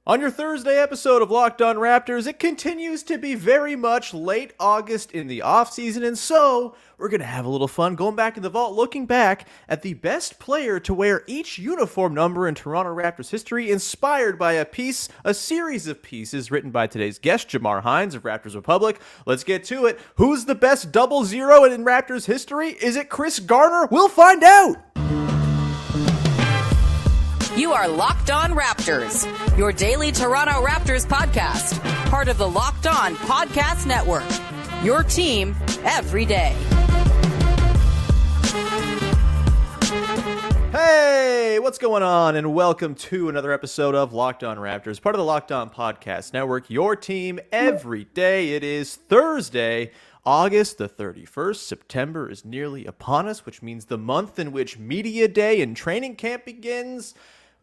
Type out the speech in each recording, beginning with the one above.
On your Thursday episode of Locked On Raptors, it continues to be very much late August in the offseason, and so we're going to have a little fun going back in the vault, looking back at the best player to wear each uniform number in Toronto Raptors history, inspired by a series of pieces written by today's guest, Jamar Hinds of Raptors Republic. Let's get to it. Who's the best 00 in Raptors history? Is it Chris Garner? We'll find out. You are Locked On Raptors, your daily Toronto Raptors podcast, part of the Locked On Podcast Network, your team every day. Hey, what's going on? And welcome to another episode of Locked On Raptors, part of the Locked On Podcast Network, your team every day. It is Thursday, August the 31st. September is nearly upon us, which means the month in which Media Day and training camp begins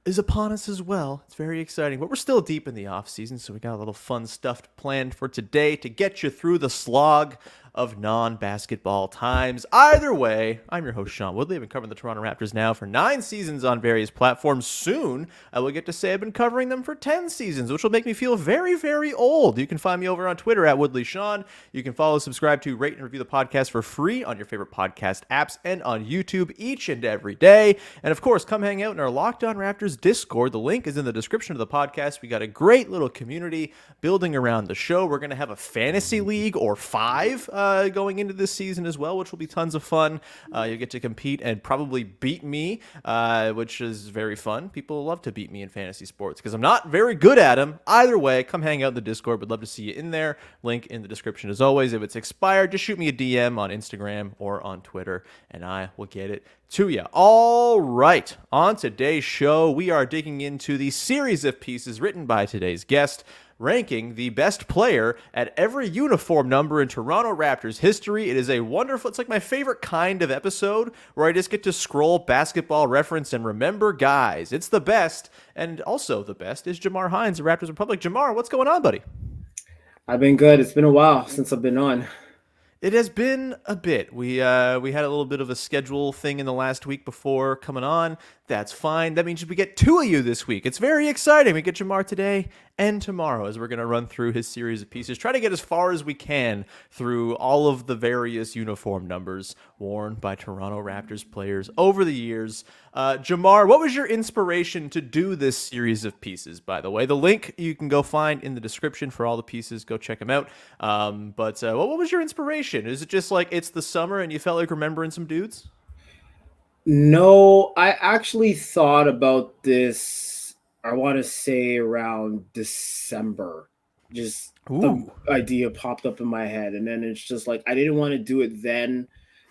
is upon us as well. It's very exciting, but we're still deep in the off season, so we got a little fun stuff planned for today to get you through the slog of non-basketball times. Either way, I'm your host, Sean Woodley. I've been covering the Toronto Raptors now for 9 seasons on various platforms. Soon, I will get to say I've been covering them for 10 seasons, which will make me feel very, very old. You can find me over on Twitter at WoodleySean. You can follow, subscribe to, rate, and review the podcast for free on your favorite podcast apps and on YouTube each and every day. And of course, come hang out in our Locked On Raptors Discord. The link is in the description of the podcast. We got a great little community building around the show. We're going to have a fantasy league or 5 going into this season as well, which will be tons of fun. You'll get to compete and probably beat me, which is very fun. People love to beat me in fantasy sports because I'm not very good at them. Either way, come hang out in the Discord. Would love to see you in there. Link in the description as always. If it's expired, just shoot me a DM on Instagram or on Twitter, and I will get it to you. All right, on today's show, we are digging into the series of pieces written by today's guest, ranking the best player at every uniform number in Toronto Raptors history. It is a wonderful, it's like my favorite kind of episode where I just get to scroll Basketball Reference and remember guys. It's the best, and also the best is Jamar Hinds of Raptors Republic. Jamar, what's going on, buddy? I've been good. It's been a while since I've been on. It has been a bit. We had a little bit of a schedule thing in the last week before coming on. That's fine. That means we get 2 of you this week. It's very exciting. We get Jamar today and tomorrow as we're going to run through his series of pieces. Try to get as far as we can through all of the various uniform numbers worn by Toronto Raptors players over the years. Jamar, what was your inspiration to do this series of pieces, by the way? The link you can go find in the description for all the pieces. Go check them out. But what was your inspiration? Is it just like it's the summer and you felt like remembering some dudes? No, I actually thought about this, I want to say around December. Just the idea popped up in my head. And then it's just like, I didn't want to do it then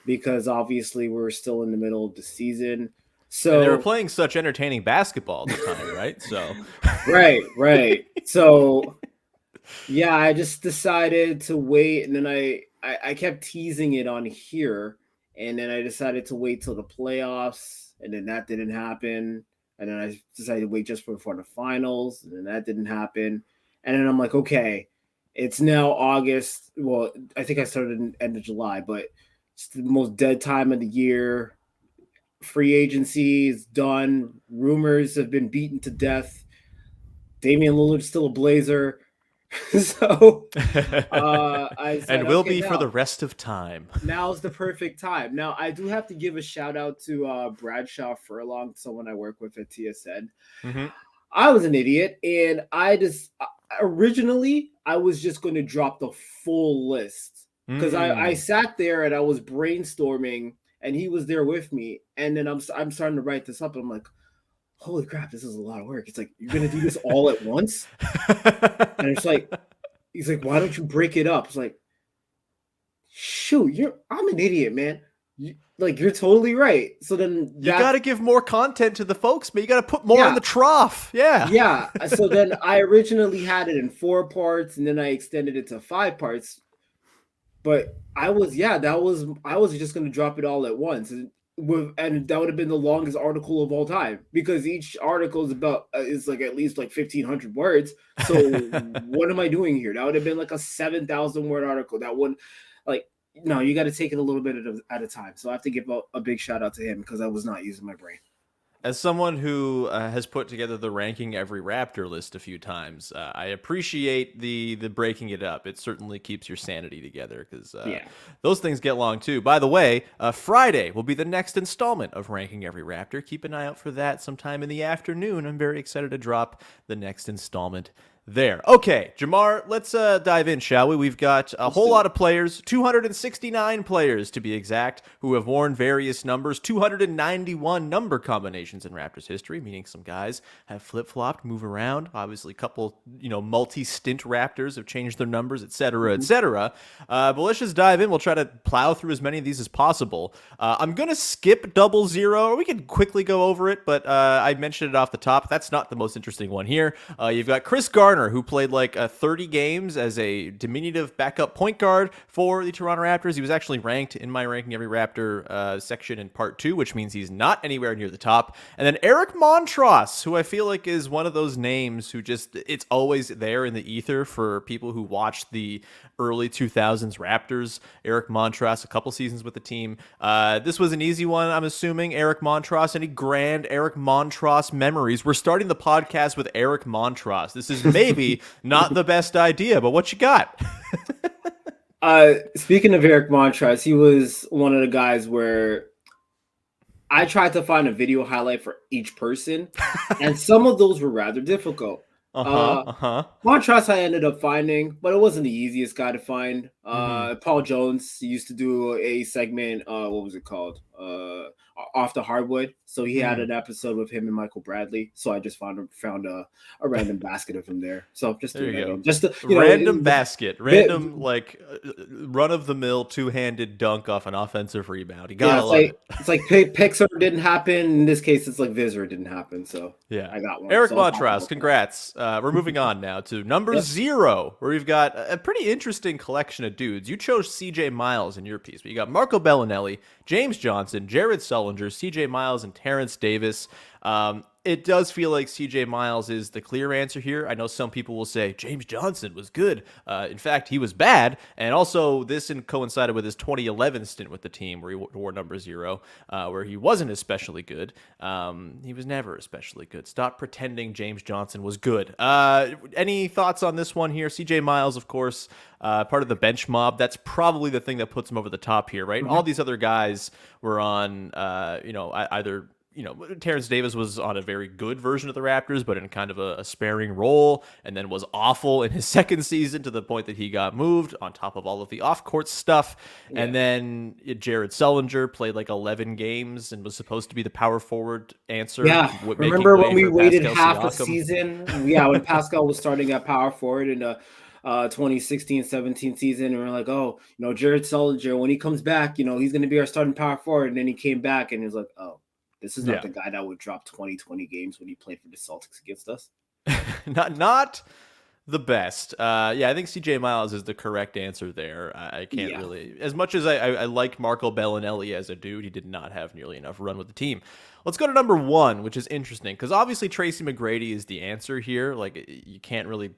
because obviously we're still in the middle of the season. So and they were playing such entertaining basketball at the time, right? So right. So yeah, I just decided to wait, and then I kept teasing it on here. And then I decided to wait till the playoffs, and then that didn't happen. And then I decided to wait just before the finals, and then that didn't happen. And then I'm like, okay, it's now August. Well, I think I started in the end of July, but it's the most dead time of the year. Free agency is done. Rumors have been beaten to death. Damian Lillard's still a Blazer. So I said, and will be for the rest of time. Now's the perfect time. Now I do have to give a shout out to Bradshaw Furlong, someone I work with at TSN. Mm-hmm. I was an idiot, and originally I was just going to drop the full list because I sat there and I was brainstorming, and he was there with me, and then I'm starting to write this up, and I'm like, holy crap, this is a lot of work. It's like, you're going to do this all at once? And it's like, he's like, why don't you break it up? It's like, shoot, I'm an idiot, man. You're totally right. So then you got to give more content to the folks, but you got to put more in the trough. Yeah. Yeah. So then I originally had it in 4 parts, and then I extended it to 5 parts. But I was just going to drop it all at once. And that would have been the longest article of all time, because each article is like at least like 1,500 words. So what am I doing here? That would have been like a 7,000 word article. That wouldn't, no, you got to take it a little bit at a time. So I have to give a big shout out to him because I was not using my brain. As someone who has put together the ranking every Raptor list a few times, I appreciate the breaking it up. It certainly keeps your sanity together because Yeah. those things get long too. By the way, Friday will be the next installment of Ranking Every Raptor. Keep an eye out for that sometime in the afternoon. I'm very excited to drop the next installment there. Okay, Jamar, let's dive in, shall we? We've got a whole lot of players, 269 players to be exact, who have worn various numbers, 291 number combinations in Raptors history, meaning some guys have flip-flopped, move around. Obviously, a couple, multi-stint Raptors have changed their numbers, et cetera, et cetera. But let's just dive in. We'll try to plow through as many of these as possible. I'm going to skip 00. We can quickly go over it, but I mentioned it off the top. That's not the most interesting one here. You've got Chris Garner, who played like 30 games as a diminutive backup point guard for the Toronto Raptors. He was actually ranked in my Ranking Every Raptor section in part 2, which means he's not anywhere near the top. And then Eric Montross, who I feel like is one of those names who just, it's always there in the ether for people who watched the early 2000s Raptors. Eric Montross, a couple seasons with the team. This was an easy one, I'm assuming. Eric Montross, any grand Eric Montross memories? We're starting the podcast with Eric Montross. This is maybe not the best idea, but what you got? Speaking of Eric Montross, he was one of the guys where I tried to find a video highlight for each person, and some of those were rather difficult. Montross I ended up finding, but it wasn't the easiest guy to find. Paul Jones used to do a segment, what was it called? Off the Hardwood. So he had an episode with him and Michael Bradley. So I just found a random basket of him there. So just there you go. Just random basket, random run of the mill two-handed dunk off an offensive rebound. You gotta love it. It's like Pixar didn't happen. In this case, it's like Visor didn't happen. So yeah, I got one. Eric Montross, congrats. We're moving on now to number 0, where we've got a pretty interesting collection of dudes. You chose CJ Miles in your piece, but you got Marco Bellinelli, James Johnson, Jared Sullinger, CJ Miles, and Terrence Davis. It does feel like CJ Miles is the clear answer here. I know some people will say James Johnson was good. In fact, he was bad. And also this coincided with his 2011 stint with the team where he wore number 0, where he wasn't especially good. He was never especially good. Stop pretending James Johnson was good. Any thoughts on this one here? CJ Miles, of course, part of the bench mob. That's probably the thing that puts him over the top here, right? All these other guys were on, either... Terrence Davis was on a very good version of the Raptors, but in kind of a sparing role, and then was awful in his second season to the point that he got moved on top of all of the off-court stuff. Yeah. And then Jared Sullinger played like 11 games and was supposed to be the power forward answer. Yeah, remember when we waited half a season? Yeah, when Pascal was starting at power forward in the 2016-17 season, and we're like, Jared Sullinger, when he comes back, he's going to be our starting power forward. And then he came back and he was like, this is not the guy that would drop 20 games when he played for the Celtics against us. not the best. I think CJ Miles is the correct answer there. I can't really, as much as I like Marco Bellinelli as a dude, he did not have nearly enough run with the team. Let's go to number 1, which is interesting because obviously Tracy McGrady is the answer here. Like, you can't really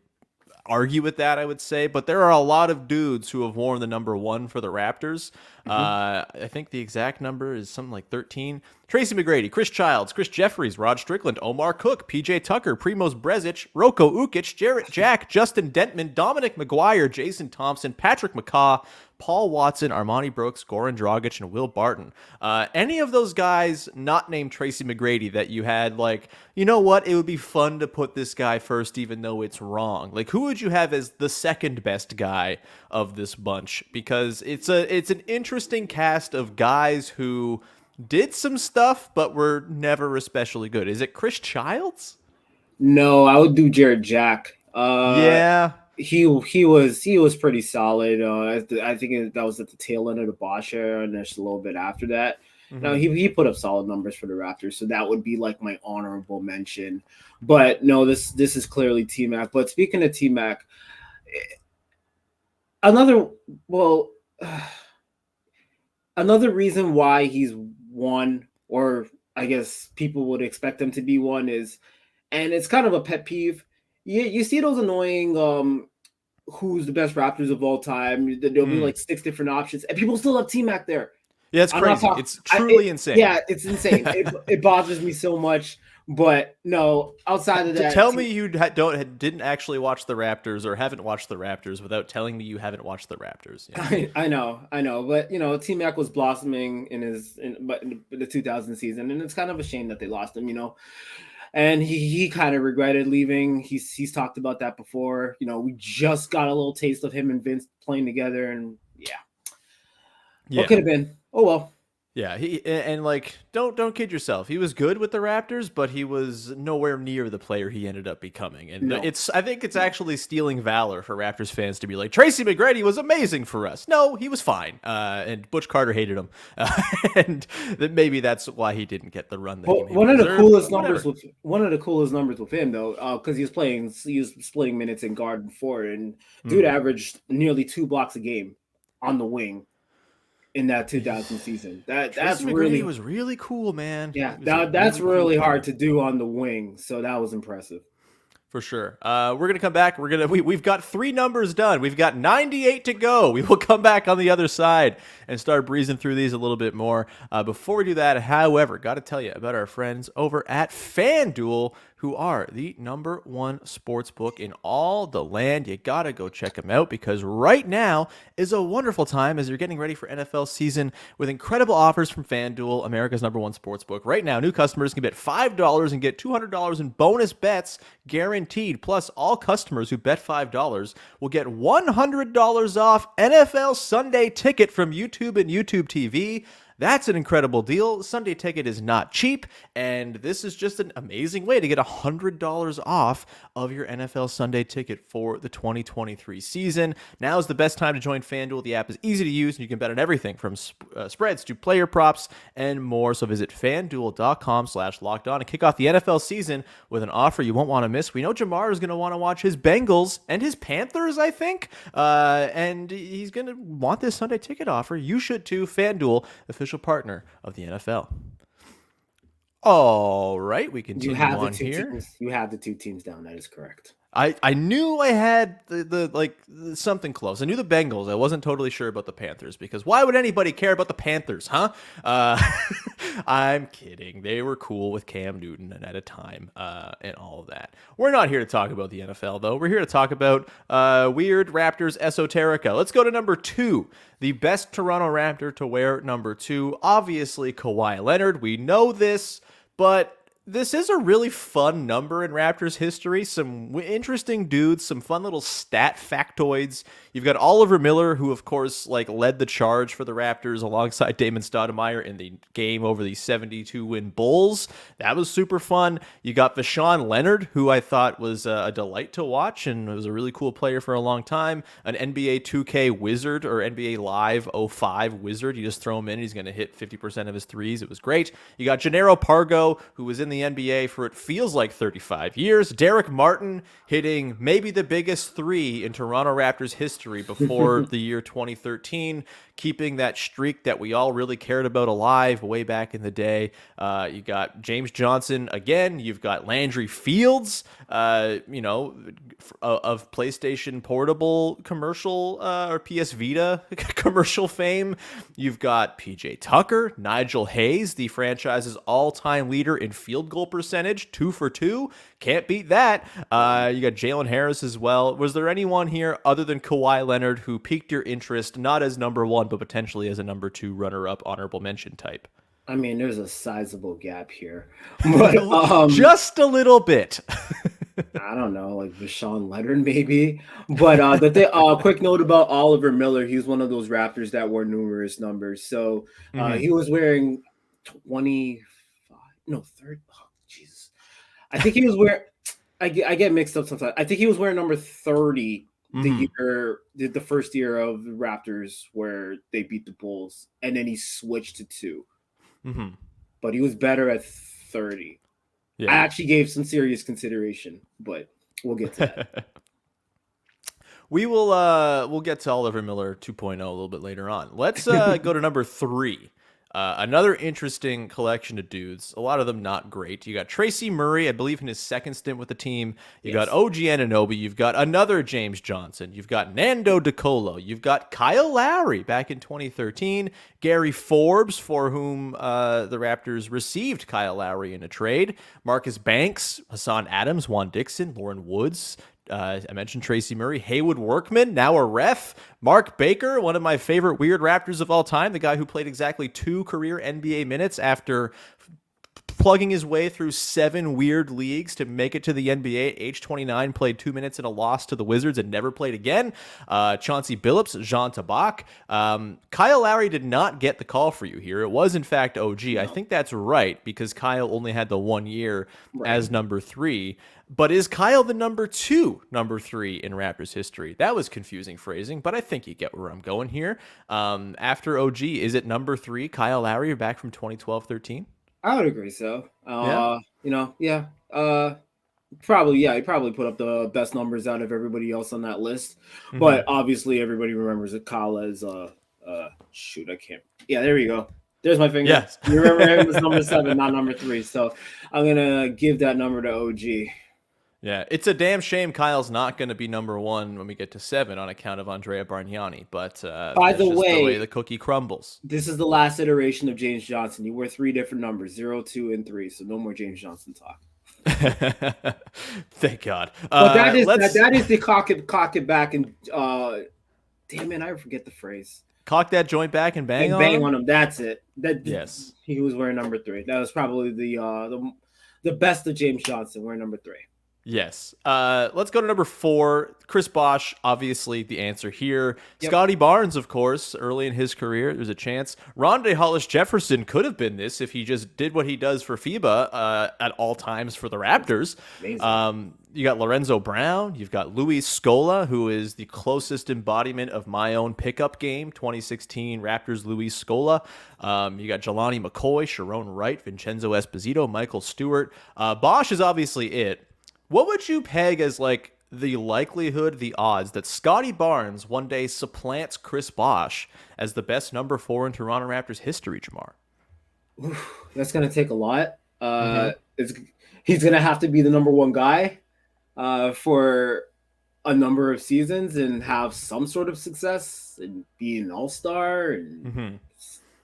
argue with that, I would say, but there are a lot of dudes who have worn the number 1 for the Raptors. I think the exact number is something like 13. Tracy McGrady, Chris Childs, Chris Jeffries, Rod Strickland, Omar Cook, PJ Tucker, Primoz Brezic, Roko Ukic, Jarrett Jack, Justin Dentman, Dominic McGuire, Jason Thompson, Patrick McCaw, Paul Watson, Armani Brooks, Goran Dragic, and Will Barton. Any of those guys not named Tracy McGrady that you had like, you know what, it would be fun to put this guy first even though it's wrong. Like, who would you have as the second best guy of this bunch? Because it's an interesting cast of guys who did some stuff but were never especially good. Is it Chris Childs? No, I would do Jared Jack. Yeah. He was pretty solid. I think that was at the tail end of the Bosh era, and just a little bit after that. No, he put up solid numbers for the Raptors, so that would be like my honorable mention. But no, this is clearly T-Mac. But speaking of T-Mac, another reason why he's one, or I guess people would expect him to be one, is, and it's kind of a pet peeve. You see those annoying who's the best Raptors of all time. There'll be like 6 different options, and people still have T-Mac there. Yeah, it's I'm not crazy. talking. It's truly insane. Yeah, it's insane. It bothers me so much. But no, outside of that, Tell me you didn't actually watch the Raptors or haven't watched the Raptors without telling me you haven't watched the Raptors. Yeah. I know, but T-Mac was blossoming in the 2000 season, and it's kind of a shame that they lost him. And he kind of regretted leaving. He's talked about that before. We just got a little taste of him and Vince playing together, and yeah. What could have been? Oh well. Yeah, and like don't kid yourself. He was good with the Raptors, but he was nowhere near the player he ended up becoming. And I think it's actually stealing valor for Raptors fans to be like, Tracy McGrady was amazing for us. No, he was fine. And Butch Carter hated him, and maybe that's why he didn't get the run that he maybe one of the deserved, coolest numbers with him though, because he was splitting minutes in guard and forward, and dude averaged nearly 2 blocks a game on the wing in that 2000 season. That's really was really cool, man. Yeah, that's really hard to do on the wing. So that was impressive. For sure. We're going to come back. We've got 3 numbers done. We've got 98 to go. We will come back on the other side and start breezing through these a little bit more. Before we do that, however, got to tell you about our friends over at FanDuel, who are the #1 sports book in all the land. You got to go check them out because right now is a wonderful time as you're getting ready for NFL season with incredible offers from FanDuel, America's #1 sports book. Right now, new customers can bet $5 and get $200 in bonus bets guaranteed. Plus, all customers who bet $5 will get $100 off NFL Sunday Ticket from YouTube and YouTube TV. That's an incredible deal. Sunday Ticket is not cheap, and this is just an amazing way to get $100 off of your NFL Sunday Ticket for the 2023 season. Now is the best time to join FanDuel. The app is easy to use, and you can bet on everything from spreads to player props and more. So visit FanDuel.com/lockedon and kick off the NFL season with an offer you won't want to miss. We know Jamar is going to want to watch his Bengals and his Panthers, I think, and he's going to want this Sunday Ticket offer. You should too. FanDuel, official partner of the NFL. All right, we continue on here. You have the 2 teams down. That is correct. I knew I had the something close. I knew the Bengals. I wasn't totally sure about the Panthers because why would anybody care about the Panthers, huh? I'm kidding. They were cool with Cam Newton and at a time and all of that. We're not here to talk about the NFL, though. We're here to talk about weird Raptors esoterica. Let's go to number 2. The best Toronto Raptor to wear number 2. Obviously, Kawhi Leonard. We know this, but this is a really fun number in Raptors history. Some interesting dudes, some fun little stat factoids. You've got Oliver Miller, who, of course, led the charge for the Raptors alongside Damon Stoudemire in the game over the 72-win Bulls. That was super fun. You got Vashawn Leonard, who I thought was a delight to watch and was a really cool player for a long time. An NBA 2K wizard or NBA Live 05 wizard. You just throw him in, he's going to hit 50% of his threes. It was great. You got Gennaro Pargo, who was in the NBA for it feels like 35 years. Derek Martin hitting maybe the biggest 3 in Toronto Raptors history before the year 2013, keeping that streak that we all really cared about alive way back in the day. You got James Johnson again. You've got Landry Fields, of PlayStation Portable commercial or PS Vita commercial fame. You've got PJ Tucker, Nigel Hayes, the franchise's all-time leader in field goal percentage, 2 for 2. Can't beat that. You got Jalen Harris as well. Was there anyone here other than Kawhi Leonard who piqued your interest, not as number 1, but potentially as a number 2 runner-up honorable mention type? I mean, there's a sizable gap here, but just a little bit. I don't know, like Vashawn Leonard maybe. But quick note about Oliver Miller. He was one of those Raptors that wore numerous numbers. So he was wearing 25, no 30. Oh, Jesus, I think he was wearing. I get mixed up sometimes. I think he was wearing number 30 the first year of the Raptors where they beat the Bulls, and then he switched to 2. But he was better at 30. Yeah. I actually gave some serious consideration, but we'll get to that. We'll get to Oliver Miller 2.0 a little bit later on. Let's go to number 3. Another interesting collection of dudes, a lot of them not great. You got Tracy Murray, I believe in his second stint with the team. You got OG Anunoby. You've got another James Johnson. You've got Nando DeColo. You've got Kyle Lowry back in 2013. Gary Forbes, for whom the Raptors received Kyle Lowry in a trade. Marcus Banks, Hassan Adams, Juan Dixon, Lauren Woods. I mentioned Tracy Murray, Haywood Workman, now a ref, Mark Baker, one of my favorite weird Raptors of all time, the guy who played exactly 2 career NBA minutes after plugging his way through 7 weird leagues to make it to the NBA. Age 29, played 2 minutes in a loss to the Wizards and never played again. Chauncey Billups, Jean Tabak. Kyle Lowry did not get the call for you here. It was, in fact, OG. No. I think that's right because Kyle only had the 1 year as number 3. But is Kyle the number 3 in Raptors history? That was confusing phrasing, but I think you get where I'm going here. After OG, is it number 3, Kyle Lowry, back from 2012-13? I would agree so. Probably, he probably put up the best numbers out of everybody else on that list. Mm-hmm. But obviously everybody remembers that Kyle as shoot, I can't. Yeah, there you go. There's my finger. Yes. You remember him as number 7, not number 3. So I'm gonna give that number to OG. Yeah, it's a damn shame Kyle's not going to be number 1 when we get to 7 on account of Andrea Bargnani. But by the way the cookie crumbles. This is the last iteration of James Johnson. You wear 3 different numbers, 0, 2, and 3. So no more James Johnson talk. Thank God. But that is the cock it back and damn it, I forget the phrase. Cock that joint back and bang on him. That's it. Yes, he was wearing number 3. That was probably the best of James Johnson wearing number 3. Yes. Let's go to number 4. Chris Bosh, obviously the answer here. Yep. Scottie Barnes, of course, early in his career, there's a chance. Rondae Hollis-Jefferson could have been this if he just did what he does for FIBA at all times for the Raptors. You got Lorenzo Brown. You've got Luis Scola, who is the closest embodiment of my own pickup game, 2016 Raptors Luis Scola. You got Jelani McCoy, Sharon Wright, Vincenzo Esposito, Michael Stewart. Bosh is obviously it. What would you peg as like the likelihood, the odds that Scottie Barnes one day supplants Chris Bosh as the best number 4 in Toronto Raptors history, Jamar? That's going to take a lot. He's going to have to be the number 1 guy for a number of seasons and have some sort of success and be an all-star and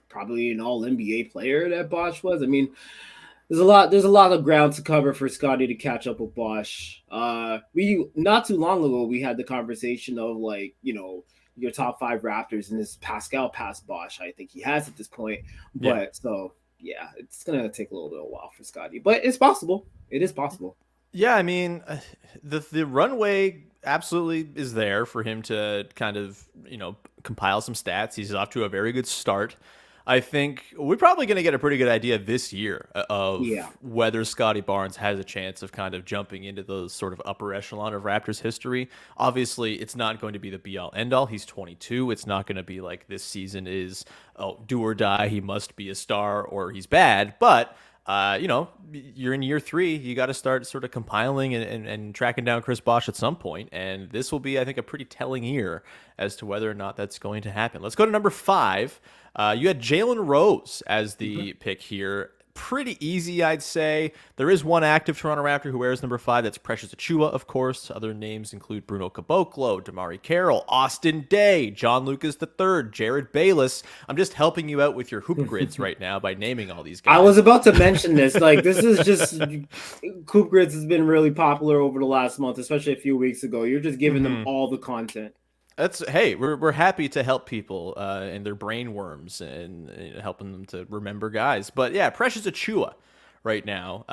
probably an all-NBA player that Bosh was. I mean, there's a lot of ground to cover for Scottie to catch up with Bosh. We not too long ago we had the conversation of your top 5 Raptors, and this Pascal past Bosh. I think he has at this point. But it's gonna take a little bit of a while for Scottie, but it's possible. It is possible. Yeah, I mean, the runway absolutely is there for him to kind of compile some stats. He's off to a very good start. I think we're probably going to get a pretty good idea this year of whether Scottie Barnes has a chance of kind of jumping into those sort of upper echelon of Raptors history. Obviously, it's not going to be the be-all, end-all. He's 22. It's not going to be like this season is do or die. He must be a star or he's bad. But, you're in year 3. You got to start sort of compiling and tracking down Chris Bosh at some point. And this will be, I think, a pretty telling year as to whether or not that's going to happen. Let's go to number 5. You had Jalen Rose as the pick here. Pretty easy, I'd say. There is one active Toronto Raptor who wears number 5. That's Precious Achiuwa, of course. Other names include Bruno Caboclo, Damari Carroll, Austin Day, John Lucas III, Jared Bayless. I'm just helping you out with your hoop grids right now by naming all these guys. I was about to mention this. This is just hoop grids has been really popular over the last month, especially a few weeks ago. You're just giving them all the content. We're happy to help people and their brain worms and helping them to remember guys. But yeah, Precious Achiuwa right now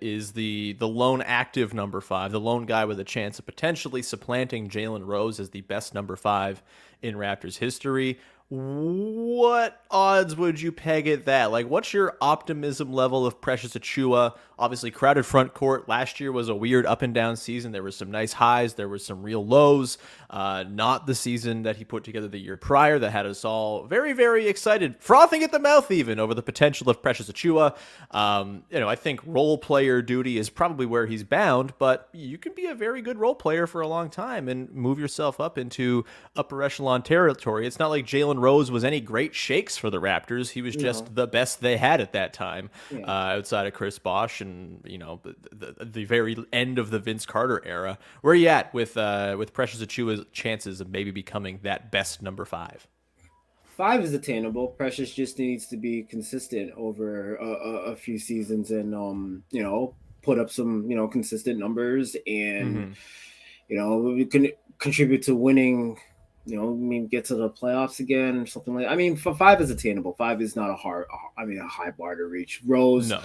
is the lone active number 5, the lone guy with a chance of potentially supplanting Jalen Rose as the best number 5 in Raptors history. What odds would you peg at that? What's your optimism level of Precious Achiuwa? Obviously, crowded front court. Last year was a weird up and down season. There were some nice highs. There were some real lows. Not the season that he put together the year prior that had us all very, very excited, frothing at the mouth even over the potential of Precious Achiuwa. I think role player duty is probably where he's bound, but you can be a very good role player for a long time and move yourself up into upper echelon territory. It's not like Jalen Rose was any great shakes for the Raptors. He was just the best they had at that time, outside of Chris Bosh and the very end of the Vince Carter era. Where are you at with Precious Achiuwa's chances of maybe becoming that best number 5? 5 is attainable. Precious just needs to be consistent over a few seasons and put up some consistent numbers and we can contribute to winning. Get to the playoffs again or something like that. I mean, for 5 is attainable. 5 is not a high bar to reach. Rose, no.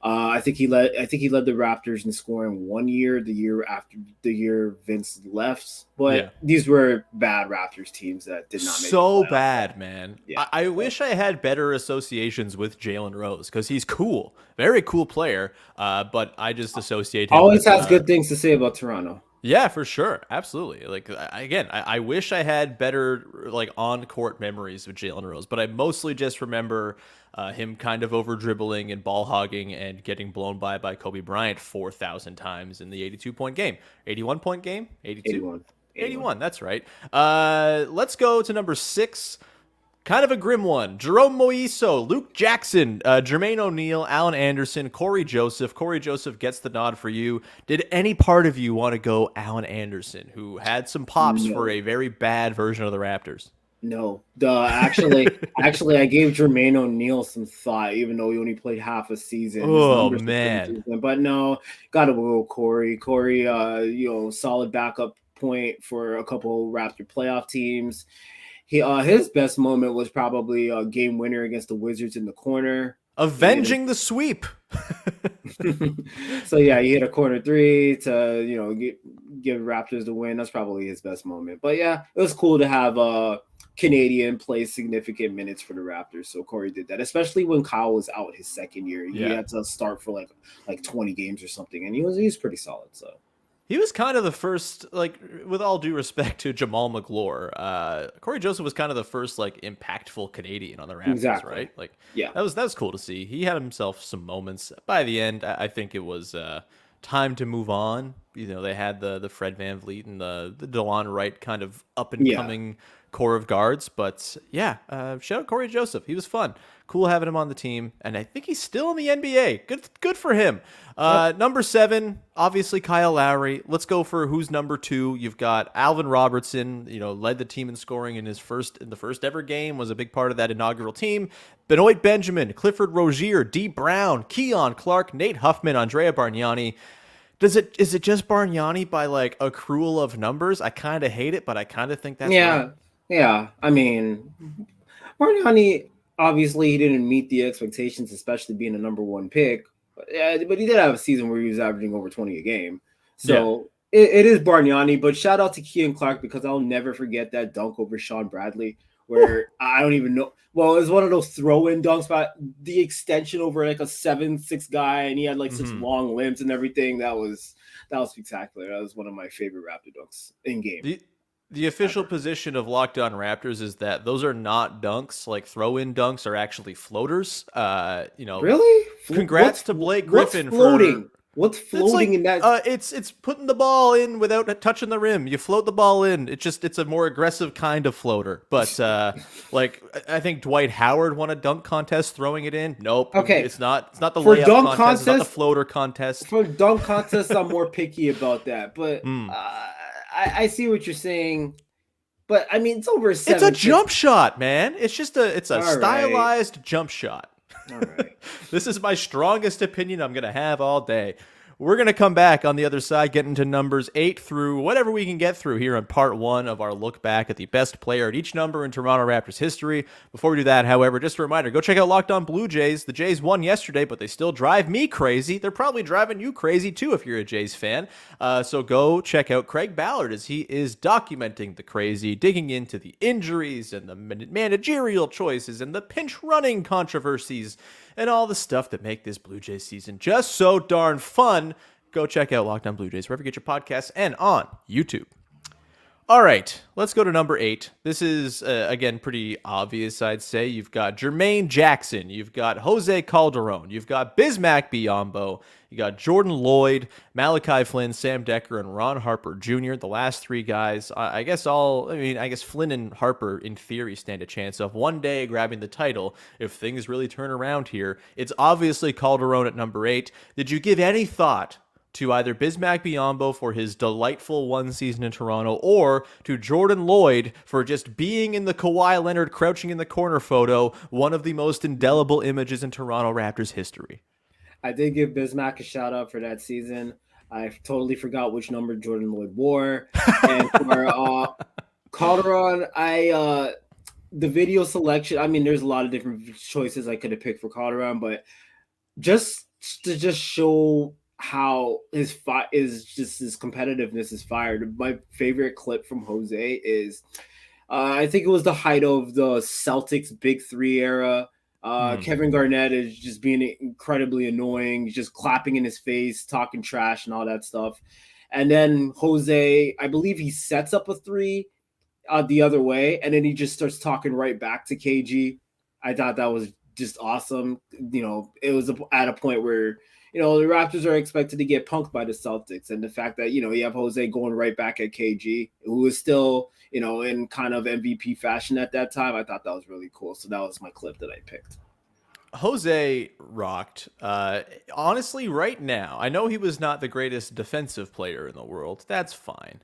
I think he led the Raptors in scoring one year, the year after the year Vince left. But these were bad Raptors teams that did not make so bad, man. Yeah. I wish I had better associations with Jalen Rose because he's cool, very cool player. But I just associate him always with, has good things to say about Toronto. Yeah, for sure. Absolutely. Like, I wish I had better, like, on-court memories of Jalen Rose, but I mostly just remember him kind of over-dribbling and ball-hogging and getting blown by Kobe Bryant 4,000 times in the 82-point game. 81-point game? 82? 81, that's right. Let's go to number 6. Kind of a grim one. Jerome Moiso, Luke Jackson, Jermaine O'Neal, Allen Anderson, Corey Joseph. Corey Joseph gets the nod for you. Did any part of you want to go Allen Anderson, who had some pops for a very bad version of the Raptors? No. Actually, I gave Jermaine O'Neal some thought, even though he only played half a season. Oh, man. But no, got to go Corey. Corey, solid backup point for a couple Raptor playoff teams. His best moment was probably a game winner against the Wizards in the corner. Avenging the sweep. So, yeah, he hit a corner 3 to, give Raptors the win. That's probably his best moment. But, yeah, it was cool to have a Canadian play significant minutes for the Raptors. So, Corey did that, especially when Kyle was out his second year. He had to start for, like 20 games or something, and he was pretty solid, so. He was kind of the first, like, with all due respect to Jamal McGlure, Corey Joseph was kind of the first, like, impactful Canadian on the Raptors, right? Like, that was cool to see. He had himself some moments. By the end, I think it was time to move on. They had the Fred VanVleet and the DeLon Wright kind of up-and-coming core of guards. But, shout out Corey Joseph. He was fun. Cool having him on the team, and I think he's still in the NBA. Good for him. Number 7, obviously Kyle Lowry. Let's go for who's number 2. You've got Alvin Robertson. Led the team in scoring in the first ever game. Was a big part of that inaugural team. Benoit Benjamin, Clifford Rozier, D. Brown, Keon Clark, Nate Huffman, Andrea Bargnani. Is it just Bargnani by like accrual of numbers? I kind of hate it, but I kind of think that's right. Yeah. I mean, Bargnani. Obviously, he didn't meet the expectations, especially being a number 1 pick. But he did have a season where he was averaging over 20 a game. So it is Bargnani. But shout out to Keon Clark because I'll never forget that dunk over Sean Bradley where I don't even know. Well, it was one of those throw-in dunks, but the extension over like a 7'6" guy, and he had like such long limbs and everything. That was spectacular. That was one of my favorite Raptor dunks in game. The official position of Locked On Raptors is that those are not dunks. Like throw-in dunks are actually floaters. Really? Congrats to Blake Griffin what's floating? What's floating in that? It's putting the ball in without touching the rim. You float the ball in. It's a more aggressive kind of floater. But like I think Dwight Howard won a dunk contest throwing it in. Nope. Okay. It's not the layup contest. It's not the floater contest. For dunk contests, I'm more picky about that. But I see what you're saying. But I mean, it's over 7. It's a jump shot, man. It's a stylized jump shot. All right. This is my strongest opinion I'm going to have all day. We're going to come back on the other side, get into numbers 8 through whatever we can get through here on part 1 of our look back at the best player at each number in Toronto Raptors history. Before we do that, however, just a reminder, go check out Locked On Blue Jays. The Jays won yesterday, but they still drive me crazy. They're probably driving you crazy too if you're a Jays fan. So go check out Craig Ballard as he is documenting the crazy, digging into the injuries and the managerial choices and the pinch running controversies and all the stuff that make this Blue Jays season just so darn fun. Go check out Locked On Blue Jays wherever you get your podcasts and on YouTube. All right, let's go to number 8. This is, again, pretty obvious, I'd say. You've got Jermaine Jackson. You've got Jose Calderon. You've got Bismack Biyombo. You got Jordan Lloyd, Malachi Flynn, Sam Decker, and Ron Harper Jr. The last three guys, I guess Flynn and Harper, in theory, stand a chance of one day grabbing the title if things really turn around here. It's obviously Calderon at number 8. Did you give any thought to either Bismack Biyombo for his delightful one season in Toronto, or to Jordan Lloyd for just being in the Kawhi Leonard crouching in the corner photo, one of the most indelible images in Toronto Raptors history? I did give Bismack a shout out for that season. I totally forgot which number Jordan Lloyd wore. And for Calderon, the video selection, I mean, there's a lot of different choices I could have picked for Calderon, but just to show how his competitiveness is fired. My favorite clip from Jose is I think it was the height of the Celtics Big Three era. Kevin Garnett is just being incredibly annoying, just clapping in his face, talking trash and all that stuff. And then Jose, I believe he sets up a three the other way, and then he just starts talking right back to KG. I thought that was just awesome. It was at a point where the Raptors are expected to get punked by the Celtics. And the fact that, you have Jose going right back at KG, who was still, in kind of MVP fashion at that time, I thought that was really cool. So that was my clip that I picked. Jose rocked. Honestly, right now, I know he was not the greatest defensive player in the world. That's fine.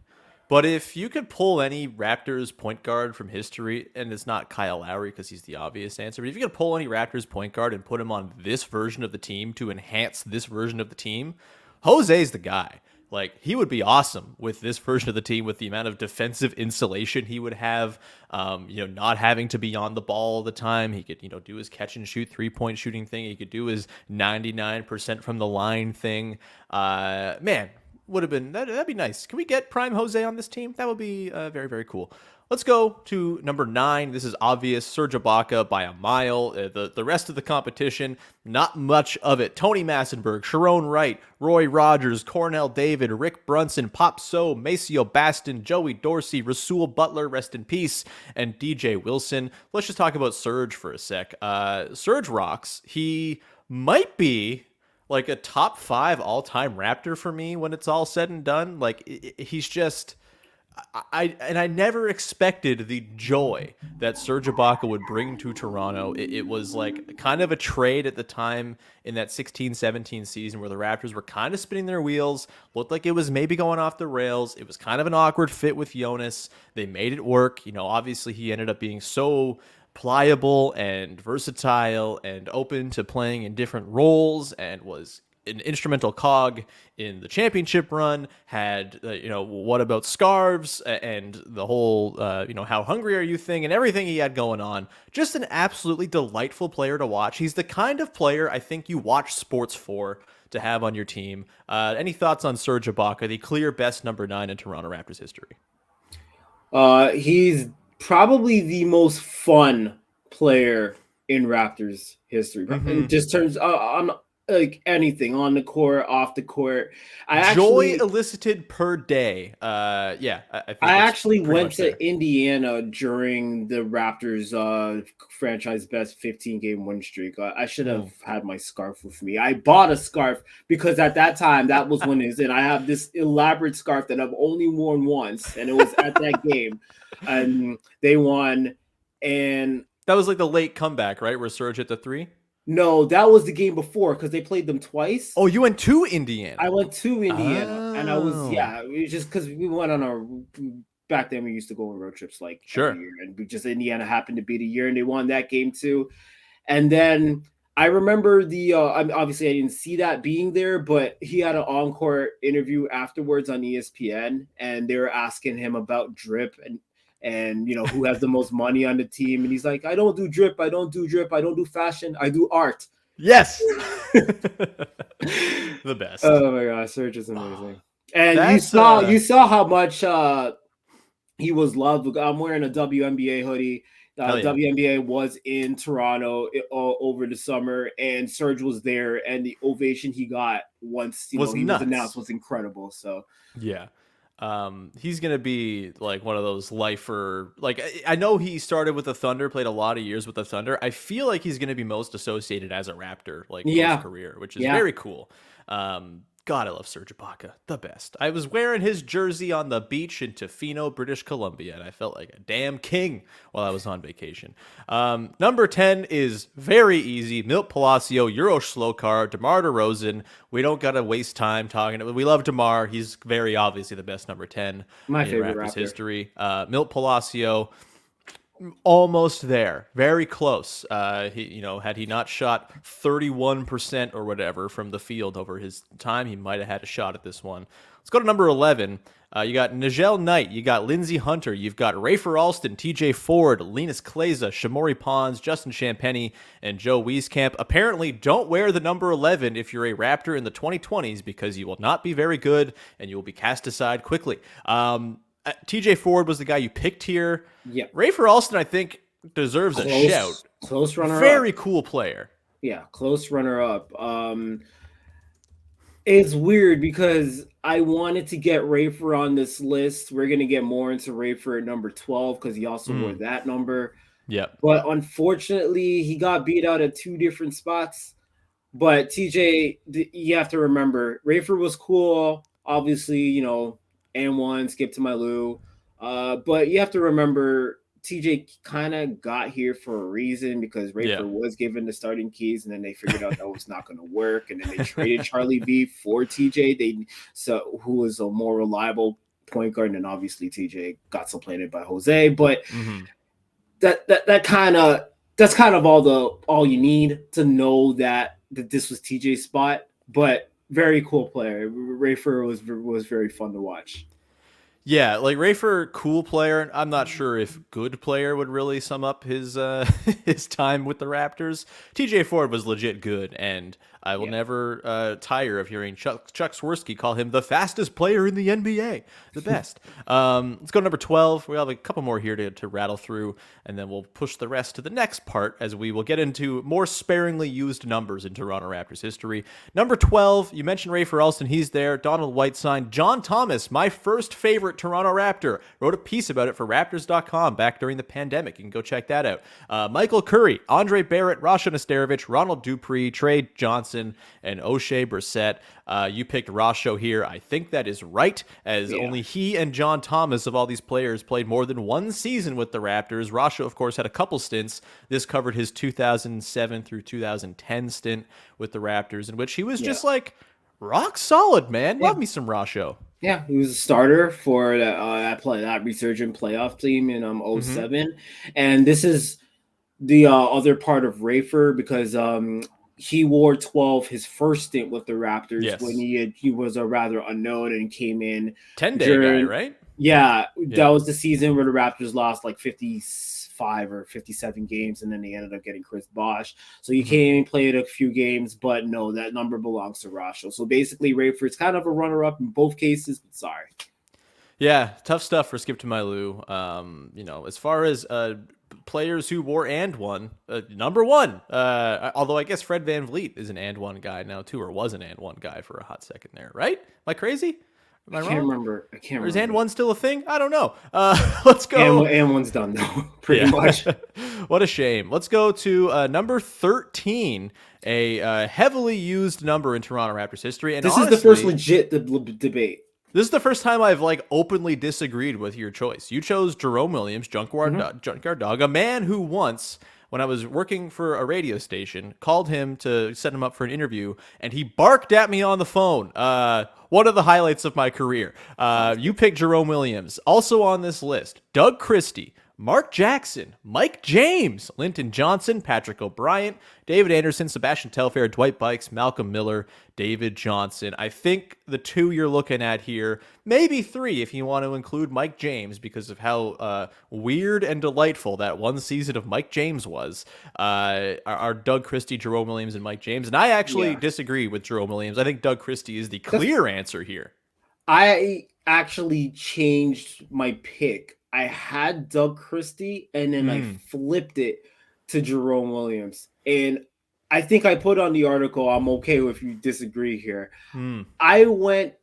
But if you could pull any Raptors point guard from history, and it's not Kyle Lowry because he's the obvious answer, but if you could pull any Raptors point guard and put him on this version of the team to enhance this version of the team, Jose's the guy. Like, he would be awesome with this version of the team, with the amount of defensive insulation he would have, not having to be on the ball all the time. He could, do his catch and shoot 3-point shooting thing. He could do his 99% from the line thing. Man, would have been that'd be nice. Can we get Prime Jose on this team? That would be very, very cool. Let's go to number 9. This is obvious. Serge Ibaka by a mile. The rest of the competition, not much of it. Tony Massenberg, Sharon Wright, Roy Rogers, Cornell David, Rick Brunson, Pop So, Maceo Baston, Joey Dorsey, Rasul Butler, rest in peace, and DJ Wilson. Let's just talk about Serge for a sec. Serge rocks. He might be like a top 5 all-time Raptor for me when it's all said and done. Like, he's just, I never expected the joy that Serge Ibaka would bring to Toronto. It was like kind of a trade at the time in that 16-17 season where the Raptors were kind of spinning their wheels, looked like it was maybe going off the rails. It was kind of an awkward fit with Jonas. They made it work. Obviously he ended up being so pliable and versatile and open to playing in different roles, and was an instrumental cog in the championship run. Had what about scarves and the whole how hungry are you thing and everything he had going on. Just an absolutely delightful player to watch. He's the kind of player I think you watch sports for, to have on your team. Any thoughts on Serge Ibaka, the clear best number 9 in Toronto Raptors history? He's probably the most fun player in Raptors history. In just terms on like anything on the court, off the court. Joy elicited per day. I actually went to Indiana during the Raptors franchise best 15-game win streak. I should have had my scarf with me. I bought a scarf because at that time, that was when it's in. I have this elaborate scarf that I've only worn once, and it was at that game. And they won. And that was like the late comeback, right? Where Serge hit the 3? No, that was the game before because they played them twice. Oh, you went to Indiana. I went to Indiana, and I was it was just because we went on back then we used to go on road trips like every year, and Indiana happened to be the year, and they won that game too. And then I remember obviously I didn't see that being there, but he had an encore interview afterwards on ESPN, and they were asking him about drip and who has the most money on the team. And he's like, I don't do drip. I don't do fashion. I do art. Yes. The best. Oh my gosh. Serge is amazing. And you saw how much he was loved. I'm wearing a WNBA hoodie. WNBA was in Toronto over the summer, and Serge was there, and the ovation he got once he was announced was incredible. So yeah. He's going to be like one of those lifer. Like, I know he started with the Thunder, played a lot of years with the Thunder. I feel like he's going to be most associated as a Raptor, like post career, which is very cool. God, I love Serge Ibaka, the best. I was wearing his jersey on the beach in Tofino, British Columbia, and I felt like a damn king while I was on vacation. Number 10 is very easy. Milt Palacio, Euro Slokar, DeMar DeRozan. We don't got to waste time talking. We love DeMar. He's very obviously the best number 10 My in favorite Raptors Raptor. history. Milt Palacio, almost there, very close. Had he not shot 31% or whatever from the field over his time, he might have had a shot at this one. Let's go to number 11. You got Nigel Knight, you got Lindsey Hunter, you've got Rafer Alston, TJ Ford, Linus Kleza, Shamori Pons, Justin Champagny, and Joe Wieskamp. Apparently, don't wear the number 11 if you're a Raptor in the 2020s because you will not be very good and you will be cast aside quickly. TJ Ford was the guy you picked here. Yeah. Rafer Alston, I think, deserves a shout. Close runner-up. Very cool player. Yeah, close runner-up. It's weird because I wanted to get Rafer on this list. We're going to get more into Rafer at number 12 because he also wore that number. Yeah. But unfortunately, he got beat out at 2 different spots. But TJ, you have to remember, Rafer was cool. Obviously, and one, skip to my Lou. But you have to remember, TJ kind of got here for a reason because Rafer was given the starting keys, and then they figured out that was not going to work, and then they traded Charlie V for TJ. Who was a more reliable point guard, and obviously TJ got supplanted by Jose. But that's kind of all you need to know that this was TJ's spot. But very cool player. Rafer was very fun to watch. Yeah, like Rafer, cool player. I'm not sure if good player would really sum up his his time with the Raptors. TJ Ford was legit good, and I will never tire of hearing Chuck Swirsky call him the fastest player in the NBA. The best. Let's go to number 12. We have a couple more here to rattle through, and then we'll push the rest to the next part as we will get into more sparingly used numbers in Toronto Raptors history. Number 12, you mentioned Rafer Alston. He's there. Donald Whiteside. John Thomas, my first favorite Toronto Raptor. Wrote a piece about it for Raptors.com back during the pandemic. You can go check that out. Michael Curry, Andre Barrett, Rasha Nesterovic, Ronald Dupree, Trey Johnson, and O'Shea Brissett. You picked Rasho here. I think that is right, as only he and John Thomas of all these players played more than one season with the Raptors. Rasho, of course, had a couple stints. This covered his 2007 through 2010 stint with the Raptors, in which he was just like rock solid, man. Love me some Rasho. Yeah, he was a starter for that resurgent playoff team in 07. And this is the other part of Rafer because he wore 12 his first stint with the Raptors when he was a rather unknown and came in 10-day guy, right? Yeah, that was the season where the Raptors lost like 55 or 57 games, and then they ended up getting Chris Bosh. So he came and played a few games, but no, that number belongs to Rasho. So basically, Rafer's kind of a runner-up in both cases, but sorry. Yeah, tough stuff for Skip to My Lou. As far as players who wore and one, number one, although I guess Fred VanVleet is an and one guy now too, or was an and one guy for a hot second there, right? Am I crazy? Am I wrong? I can't remember. Or is and one still a thing? I don't know. Let's go. And one's done though, pretty much. What a shame. Let's go to number 13, a heavily used number in Toronto Raptors history. And this honestly, is the first legit debate. This is the first time I've openly disagreed with your choice. You chose Jerome Williams, Junkyard Dog, a man who once, when I was working for a radio station, called him to set him up for an interview, and he barked at me on the phone. One of the highlights of my career. You picked Jerome Williams. Also on this list, Doug Christie, Mark Jackson, Mike James, Linton Johnson, Patrick O'Brien, David Anderson, Sebastian Telfair, Dwight Bikes, Malcolm Miller, David Johnson. I think the two you're looking at here, maybe three if you want to include Mike James because of how weird and delightful that one season of Mike James was, are Doug Christie, Jerome Williams, and Mike James. And I actually disagree with Jerome Williams. I think Doug Christie is the clear answer here. I actually changed my pick. I had Doug Christie, and then I flipped it to Jerome Williams. And I think I put on the article, I'm okay if you disagree here. I went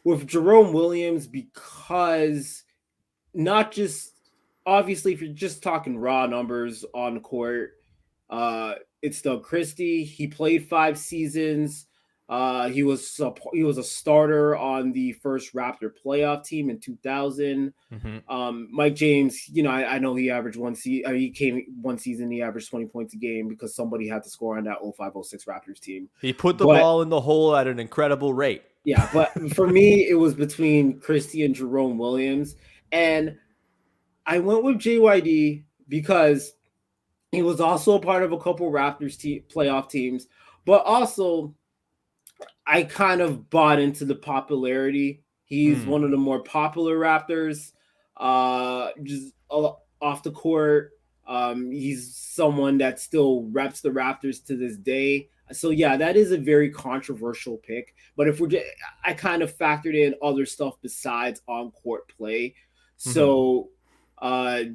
with Jerome Williams because not just obviously if you're just talking raw numbers on the court, it's Doug Christie. He played 5 seasons. He was a starter on the first Raptor playoff team in 2000. Mike James, I know he averaged he came one season, he averaged 20 points a game because somebody had to score on that 05-06 Raptors team. He put the ball in the hole at an incredible rate. Yeah, but for me, it was between Christie and Jerome Williams. And I went with JYD because he was also a part of a couple Raptors playoff teams, but also I kind of bought into the popularity. He's one of the more popular Raptors, just off the court. He's someone that still reps the Raptors to this day. So yeah, that is a very controversial pick. But I kind of factored in other stuff besides on-court play. So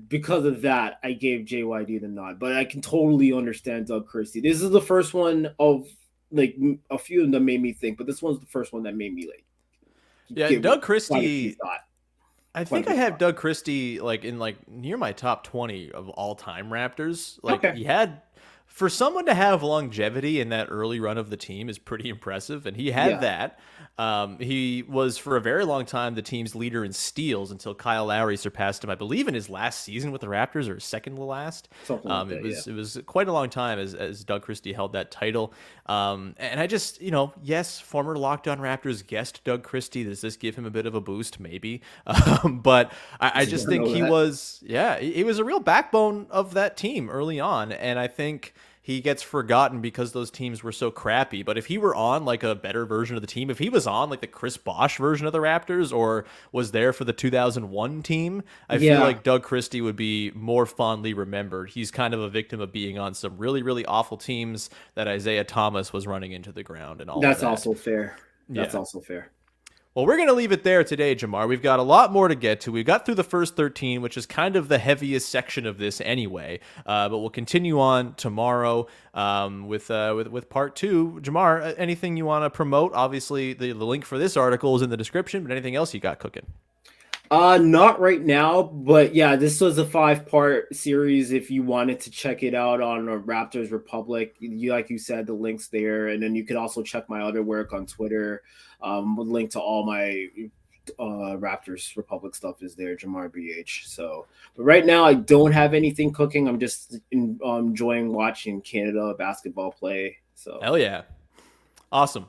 because of that, I gave JYD the nod. But I can totally understand Doug Christie. This is the first one of like a few of them made me think, but this one's the first one that made me like. Yeah, Doug Christie. I think I have Doug Christie like in near my top 20 of all time Raptors. He had, for someone to have longevity in that early run of the team is pretty impressive, and he had that. He was for a very long time the team's leader in steals until Kyle Lowry surpassed him, I believe, in his last season with the Raptors, or second to last. It was quite a long time as Doug Christie held that title. And I just, yes, former Locked On Raptors guest Doug Christie. Does this give him a bit of a boost? Maybe. But I just think he was a real backbone of that team early on, and I think he gets forgotten because those teams were so crappy. But if he were on like a better version of the team, if he was on like the Chris Bosh version of the Raptors or was there for the 2001 team, I feel like Doug Christie would be more fondly remembered. He's kind of a victim of being on some really, really awful teams that Isaiah Thomas was running into the ground and all That's of that. also fair. That's also fair. Well, we're going to leave it there today, Jamar. We've got a lot more to get to. We got through the first 13, which is kind of the heaviest section of this anyway. But we'll continue on tomorrow with part 2. Jamar, anything you want to promote? Obviously, the link for this article is in the description, but anything else you got cooking? Not right now, but yeah, this was a 5-part series. If you wanted to check it out on Raptors Republic, like you said, the link's there, and then you could also check my other work on Twitter. With link to all my Raptors Republic stuff is there, Jamar BH. So, but right now I don't have anything cooking. I'm just enjoying watching Canada basketball play. So hell yeah. Awesome.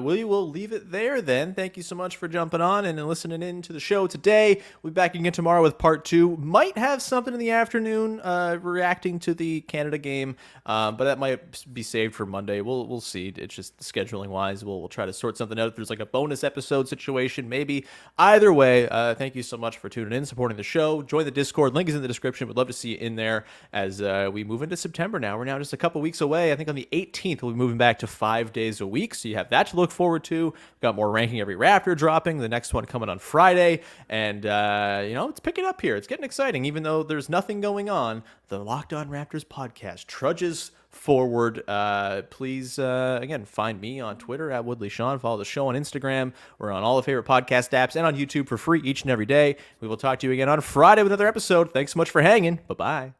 We will leave it there then. Thank you so much for jumping on and listening in to the show today. We'll be back again tomorrow with part 2. Might have something in the afternoon reacting to the Canada game, but that might be saved for Monday. We'll see. It's just scheduling wise. We'll try to sort something out. If there's like a bonus episode situation, maybe. Either way, thank you so much for tuning in, supporting the show. Join the Discord. Link is in the description. We'd love to see you in there as we move into September now. We're now just a couple weeks away. I think on the 18th, we'll be moving back to 5 days a week, so you have that to look forward to. We've got more Ranking Every Raptor dropping, the next one coming on Friday, and it's picking up here. It's getting exciting. Even though there's nothing going on, the Locked On Raptors podcast trudges forward. Please again, find me on Twitter at Woodley Sean. Follow the show on Instagram. We're on all the favorite podcast apps and on YouTube for free each and every day. We will talk to you again on Friday with another episode. Thanks so much for hanging. Bye-bye.